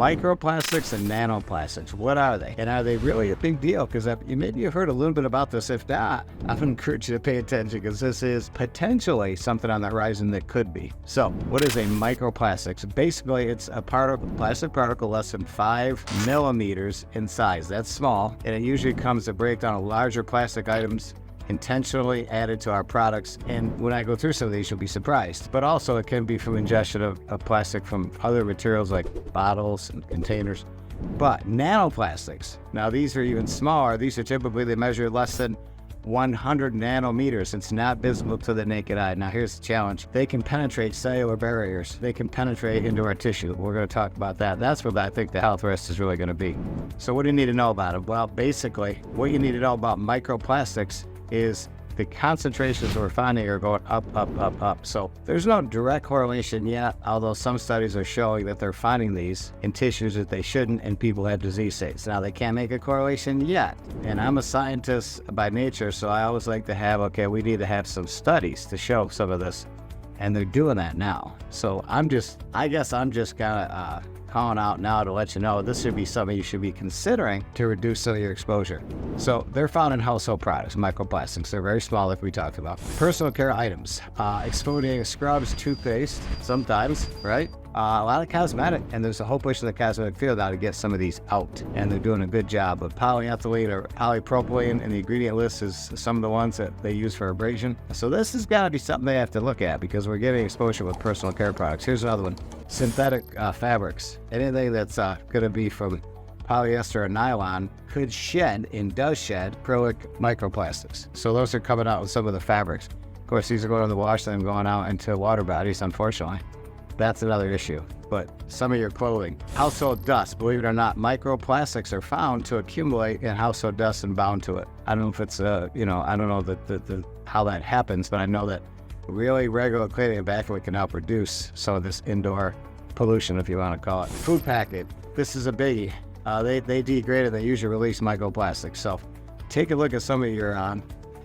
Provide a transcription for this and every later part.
Microplastics and nanoplastics, what are they? And are they really a big deal? Because maybe you've heard a little bit about this. If not, I would encourage you to pay attention because this is potentially something on the horizon that could be. So what is a microplastics? Basically, it's a plastic particle less than 5 millimeters in size. That's small, and it usually comes to break down larger plastic items intentionally added to our products. And when I go through some of these, you'll be surprised. But also it can be from ingestion of plastic from other materials like bottles and containers. But nanoplastics, now these are even smaller. These are typically, they measure less than 100 nanometers. It's not visible to the naked eye. Now here's the challenge. They can penetrate cellular barriers. They can penetrate into our tissue. We're going to talk about that. That's what I think the health risk is really going to be. So what do you need to know about it? Well, basically, what you need to know about microplastics is the concentrations we're finding are going up, up, up, up. So there's no direct correlation yet, although some studies are showing that they're finding these in tissues that they shouldn't in people who have disease states. Now, they can't make a correlation yet. And I'm a scientist by nature, so I always like to have, okay, we need to have some studies to show some of this. And they're doing that now. So I guess I'm just kind of calling out now to let you know this should be something you should be considering to reduce some of your exposure. So they're found in household products, microplastics. They're very small, like we talked about. Personal care items, exfoliating scrubs, toothpaste, sometimes, right? A lot of cosmetic, and there's a whole push in the cosmetic field now to get some of these out, and they're doing a good job. But polyethylene or polypropylene in the ingredient list is some of the ones that they use for abrasion. So this has got to be something they have to look at because we're getting exposure with personal care products. Here's another one, synthetic fabrics. Anything that's going to be from polyester or nylon could shed and does shed acrylic microplastics. So those are coming out with some of the fabrics. Of course, these are going in the wash and going out into water bodies, unfortunately. That's another issue. But some of your clothing, household dust, believe it or not, microplastics are found to accumulate in household dust and bound to it. I don't know if it's, I don't know how that happens, but I know that really regular cleaning and vacuuming can help reduce some of this indoor pollution, if you want to call it. Food package, this is a biggie. They degrade and they usually release microplastics. So take a look at some of your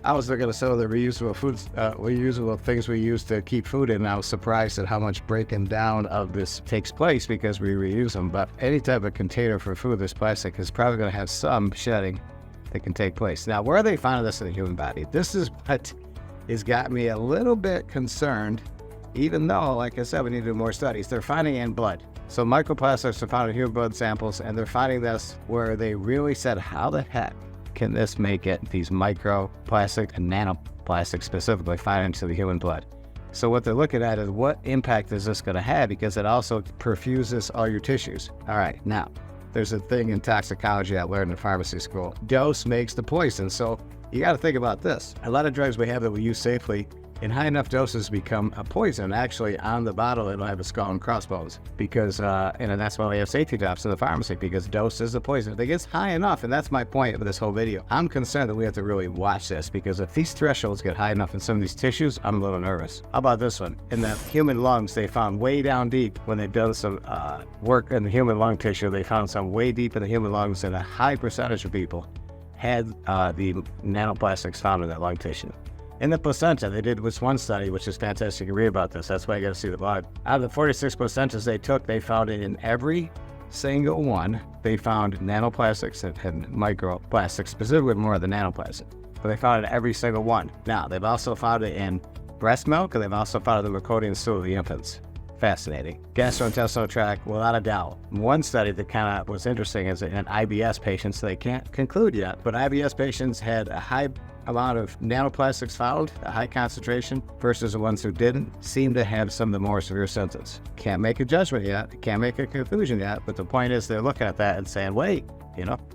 I was looking at some of the reusable foods, reusable things we use to keep food in, and I was surprised at how much breaking down of this takes place because we reuse them. But any type of container for food, this plastic is probably going to have some shedding that can take place. Now, where are they finding this in the human body? This is what has got me a little bit concerned, even though, like I said, we need to do more studies. They're finding it in blood. So microplastics are found in human blood samples, and they're finding this where they really said, how the heck can this make it, these microplastic and nanoplastics specifically, find into the human blood? So what they're looking at is what impact is this going to have, because it also perfuses all your tissues. All right, now, there's a thing in toxicology I learned in pharmacy school. Dose makes the poison. So you got to think about this. A lot of drugs we have that we use safely, in high enough doses become a poison. Actually, on the bottle, it'll have a skull and crossbones because, and that's why we have safety drops in the pharmacy, because dose is a poison. If it gets high enough, and that's my point of this whole video, I'm concerned that we have to really watch this, because if these thresholds get high enough in some of these tissues, I'm a little nervous. How about this one? In the human lungs, they found way down deep when they've done some work in the human lung tissue, they found some way deep in the human lungs, and a high percentage of people had the nanoplastics found in that lung tissue. In the placenta, they did this one study, which is fantastic. You can read about this. That's why you got to see the blog. Out of the 46 placentas they took, they found it in every single one. They found nanoplastics and microplastics, specifically more of the nanoplastic. But they found it in every single one. Now, they've also found it in breast milk, and they've also found it in the meconium stool of the infants. Fascinating. Gastrointestinal tract, without a doubt. One study that kind of was interesting is in IBS patients. They can't conclude yet, but IBS patients had a high amount of nanoplastics found, a high concentration, versus the ones who didn't, seem to have some of the more severe symptoms. Can't make a judgment yet, can't make a conclusion yet, but the point is they're looking at that and saying, wait,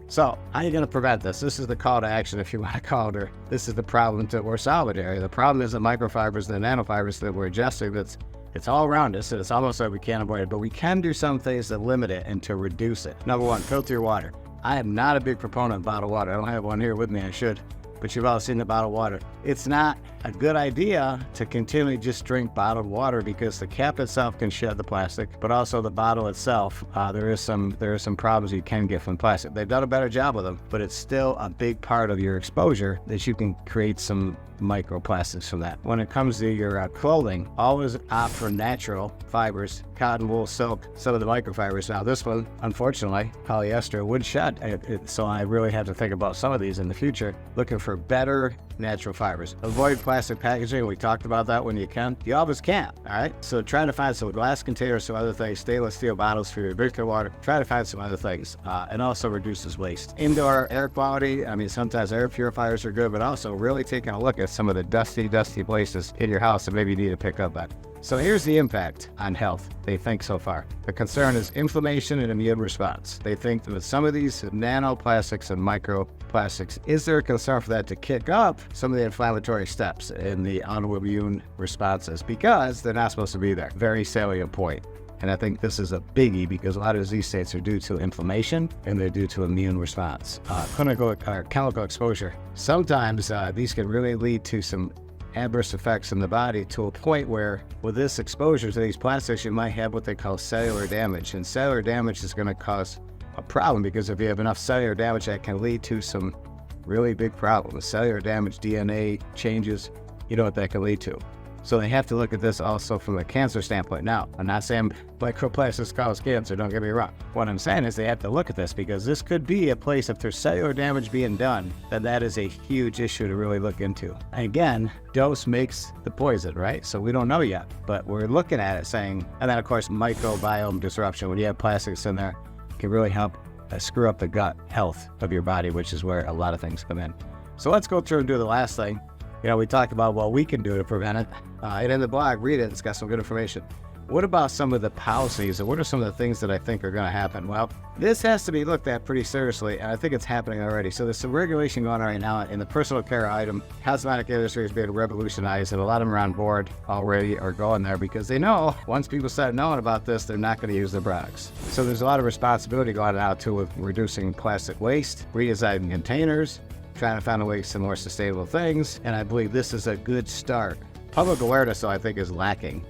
So how are you going to prevent this? This is the call to action, if you want to call it, or this is the problem that we're solving area. The problem is the microfibers and the nanofibers that we're adjusting. It's all around us, and it's almost like we can't avoid it, but we can do some things to limit it and to reduce it. Number one, filter your water. I am not a big proponent of bottled water. I don't have one here with me, I should. But you've all seen the bottled water. It's not a good idea to continually just drink bottled water, because the cap itself can shed the plastic, but also the bottle itself, there is some problems you can get from plastic. They've done a better job with them, but it's still a big part of your exposure that you can create some microplastics from that. When it comes to your clothing, always opt for natural fibers, cotton, wool, silk, some of the microfibers. Now this one, unfortunately, polyester would shed. So I really have to think about some of these in the future, looking for better natural fibers. Avoid plastic packaging. We talked about that when you can. You always can, all right? So try to find some glass containers, some other things, stainless steel bottles for your drinking water. Try to find some other things, and also reduces waste. Indoor air quality. I mean, sometimes air purifiers are good, but also really taking a look at some of the dusty places in your house that maybe you need to pick up on. So here's the impact on health, they think so far. The concern is inflammation and immune response. They think that with some of these nanoplastics and microplastics, is there a concern for that to kick up some of the inflammatory steps in the autoimmune responses? Because they're not supposed to be there. Very salient point. And I think this is a biggie because a lot of disease states are due to inflammation and they're due to immune response. Clinical or chemical exposure. Sometimes these can really lead to some adverse effects in the body to a point where with this exposure to these plastics, you might have what they call cellular damage. And cellular damage is going to cause a problem because if you have enough cellular damage, that can lead to some really big problems. Cellular damage, DNA changes, you know what that can lead to. So they have to look at this also from a cancer standpoint. Now, I'm not saying microplastics cause cancer, don't get me wrong. What I'm saying is they have to look at this because this could be a place, if there's cellular damage being done, then that is a huge issue to really look into. Again, dose makes the poison, right? So we don't know yet, but we're looking at it saying, and then of course, microbiome disruption, when you have plastics in there, can really help screw up the gut health of your body, which is where a lot of things come in. So let's go through and do the last thing. You know, we talked about what we can do to prevent it. And in the blog, read it, it's got some good information. What about some of the policies and what are some of the things that I think are going to happen? Well, this has to be looked at pretty seriously, and I think it's happening already. So there's some regulation going on right now in the personal care item. Cosmetic industry is being revolutionized, and a lot of them are on board already or going there because they know once people start knowing about this, they're not going to use their products. So there's a lot of responsibility going out too with reducing plastic waste, redesigning containers, trying to find a way to some more sustainable things, and I believe this is a good start. Public awareness, though, I think is lacking.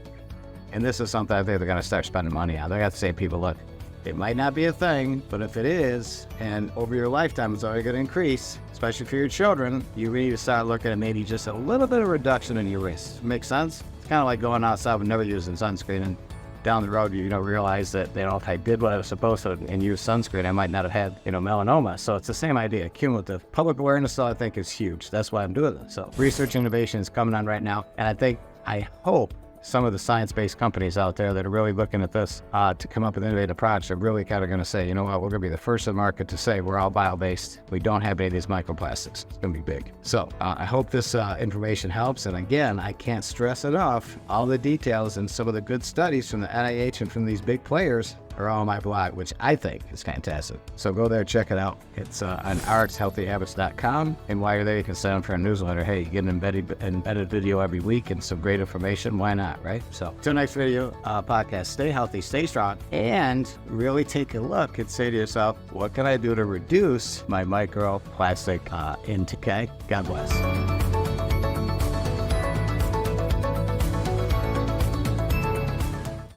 And this is something I think they're going to start spending money on. They got to say to people, look, it might not be a thing, but if it is, and over your lifetime it's already going to increase, especially for your children, you need to start looking at maybe just a little bit of reduction in your risk. Make sense? It's kind of like going outside and never using sunscreen, and down the road, you don't realize that, if I did what I was supposed to and use sunscreen, I might not have had, melanoma. So it's the same idea, cumulative. Public awareness, though, I think is huge. That's why I'm doing this. So research innovation is coming on right now. And I hope some of the science-based companies out there that are really looking at this to come up with innovative products are really kind of going to say, you know what, we're going to be the first in the market to say we're all bio-based. We don't have any of these microplastics. It's going to be big. So I hope this information helps. And again, I can't stress enough, all the details and some of the good studies from the NIH and from these big players are all on my blog, which I think is fantastic. So go there, check it out. It's on RxHealthyHabits.com. And while you're there, you can sign up for our newsletter. Hey, you get an embedded video every week and some great information. Why not, right? So till next video, podcast, stay healthy, stay strong, and really take a look and say to yourself, what can I do to reduce my microplastic intake? God bless.